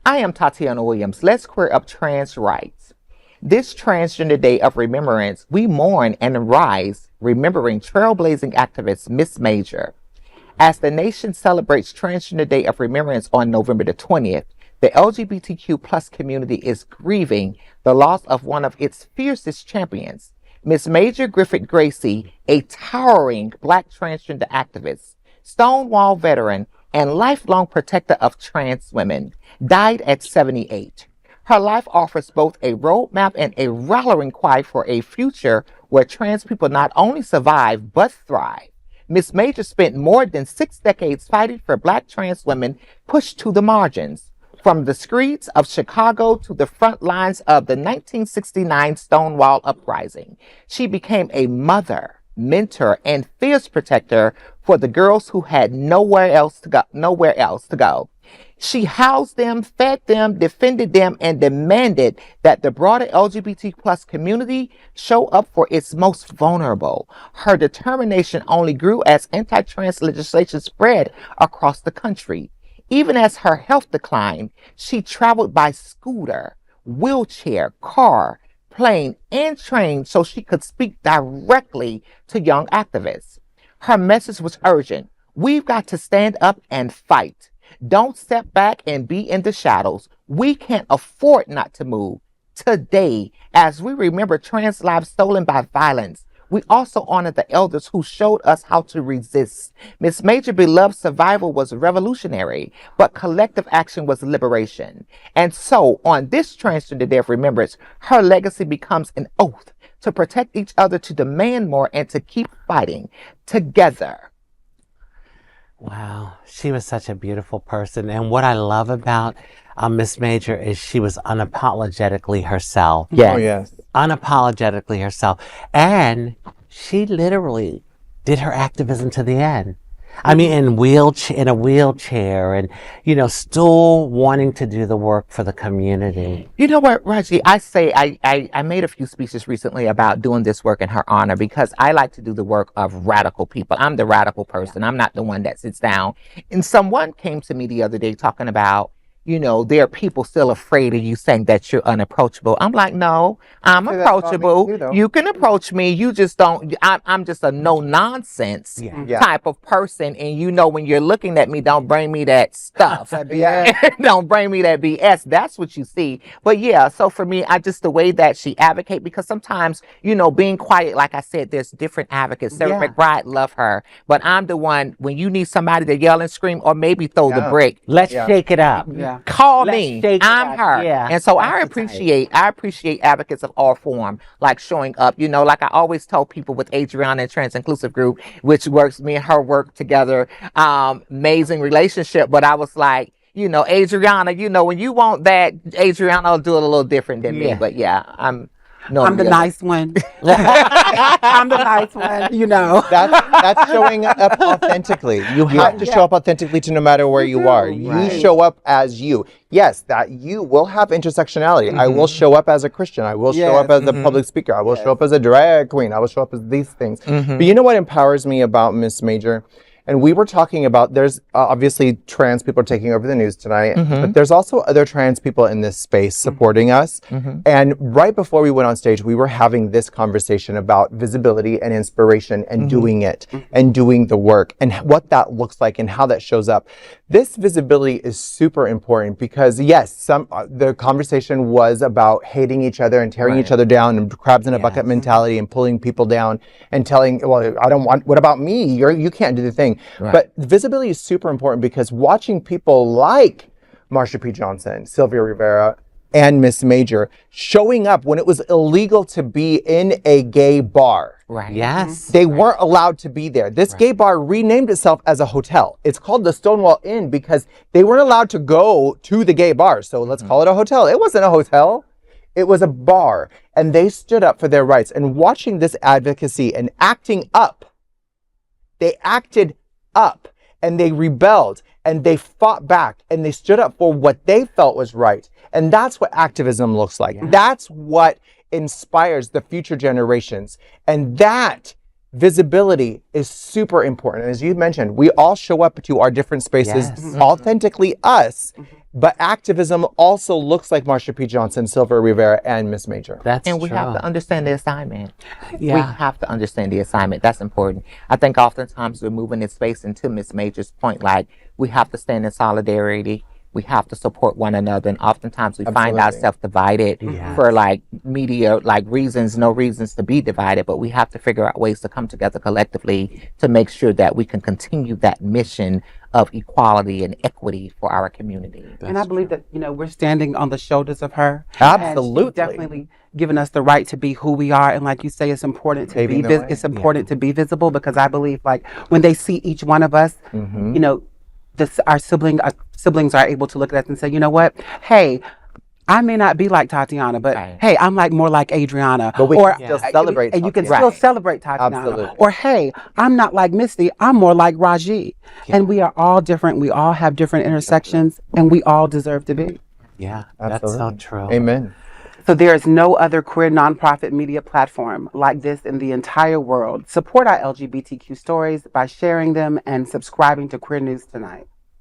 I am Tatiana Williams. Let's queer up trans rights. This Transgender Day of Remembrance, we mourn and rise, remembering trailblazing activist Miss Major. As the nation celebrates Transgender Day of Remembrance on November the 20th, the LGBTQ plus community is grieving the loss of one of its fiercest champions. Miss Major Griffin-Gracy, a towering Black transgender activist, Stonewall veteran, and lifelong protector of trans women, died at 78. Her life offers both a roadmap and a rallying cry for a future where trans people not only survive, but thrive. Miss Major spent more than 6 decades fighting for Black trans women pushed to the margins. From the streets of Chicago to the front lines of the 1969 Stonewall uprising, she became a mother, mentor, and fierce protector for the girls who had nowhere else to go. She housed them, fed them, defended them, and demanded that the broader LGBT plus community show up for its most vulnerable. Her determination only grew as anti-trans legislation spread across the country. Even as her health declined, she traveled by scooter, wheelchair, car, plane, and train so she could speak directly to young activists. Her message was urgent. We've got to stand up and fight. Don't step back and be in the shadows. We can't afford not to move. Today, as we remember trans lives stolen by violence, we also honor the elders who showed us how to resist. Miss Major beloved survival was revolutionary, but collective action was liberation. And so, on this Transgender Day of Remembrance, her legacy becomes an oath to protect each other, to demand more, and to keep fighting together. Wow, she was such a beautiful person. And what I love about Miss Major is she was unapologetically herself. Yes. Oh, yes. Unapologetically herself. And she literally did her activism to the end. I mean, in a wheelchair and, still wanting to do the work for the community. You know what, Reggie? I made a few speeches recently about doing this work in her honor because I like to do the work of radical people. I'm the radical person. I'm not the one that sits down. And someone came to me the other day talking about, there are people still afraid of you saying that you're unapproachable. I'm like, no, I'm approachable. You can approach me. You just don't. I'm just a no nonsense type of person. And when you're looking at me, don't bring me that stuff. Don't bring me that BS. That's what you see. But yeah, so for me, the way that she advocate, because sometimes, being quiet, like I said, there's different advocates. Sarah McBride, love her. But I'm the one, when you need somebody to yell and scream or maybe throw the brick. Let's shake it up. Call me. I'm her. Yeah. And so I appreciate advocates of all form, like showing up, like I always tell people with Adriana and Trans Inclusive Group, which works, me and her work together, amazing relationship. But I was like, Adriana, when you want that, Adriana will do it a little different than me. But yeah, I'm the nice one. I'm the nice one, That's showing up authentically. You have to show up authentically to no matter where you are. You show up as you. Yes, that you will have intersectionality. I will show up as a Christian. I will show up as a public speaker. I will show up as a drag queen. I will show up as these things. But you know what empowers me about Miss Major? And we were talking about, there's obviously trans people are taking over the news tonight, but there's also other trans people in this space supporting us. And right before we went on stage, we were having this conversation about visibility and inspiration and doing it and doing the work and what that looks like and how that shows up. This visibility is super important because yes, the conversation was about hating each other and tearing each other down and crabs in a bucket mentality and pulling people down and telling, well, what about me? You can't do the thing. But visibility is super important because watching people like Marsha P. Johnson, Sylvia Rivera, and Miss Major showing up when it was illegal to be in a gay bar. Yes. They weren't allowed to be there. This gay bar renamed itself as a hotel. It's called the Stonewall Inn because they weren't allowed to go to the gay bar. So let's call it a hotel. It wasn't a hotel. It was a bar. And they stood up for their rights. And watching this advocacy and acting up, they acted up and they rebelled and they fought back and they stood up for what they felt was right. And that's what activism looks like. That's what inspires the future generations. And that visibility is super important. As you mentioned, we all show up to our different spaces Yes. authentically us, but activism also looks like Marsha P. Johnson, Silver Rivera, and Miss Major. That's And we true. have to understand the assignment. Yeah. We have to understand the assignment. That's important. I think oftentimes we're moving in space, and to Miss Major's point, like, we have to stand in solidarity. We have to support one another. And oftentimes we find Absolutely. ourselves divided Yes. for like media, like reasons, no reasons to be divided. But we have to figure out ways to come together collectively to make sure that we can continue that mission of equality and equity for our community. And I believe that, we're standing on the shoulders of her. Absolutely. And she's definitely given us the right to be who we are. And like you say, it's important to Paving be the way. it's important to be visible, because I believe, like, when they see each one of us, our siblings are able to look at us and say, you know what? Hey, I may not be like Tatiana, but Right. hey, I'm like more like Adriana. But we can still Yeah. celebrate And you can Tatiana. still celebrate Tatiana. Absolutely. Or hey, I'm not like Misty, I'm more like Raji. And we are all different. We all have different intersections, and we all deserve to be. Yeah, that's so Absolutely. true. Amen. So there is no other queer nonprofit media platform like this in the entire world. Support our LGBTQ stories by sharing them and subscribing to Queer News Tonight.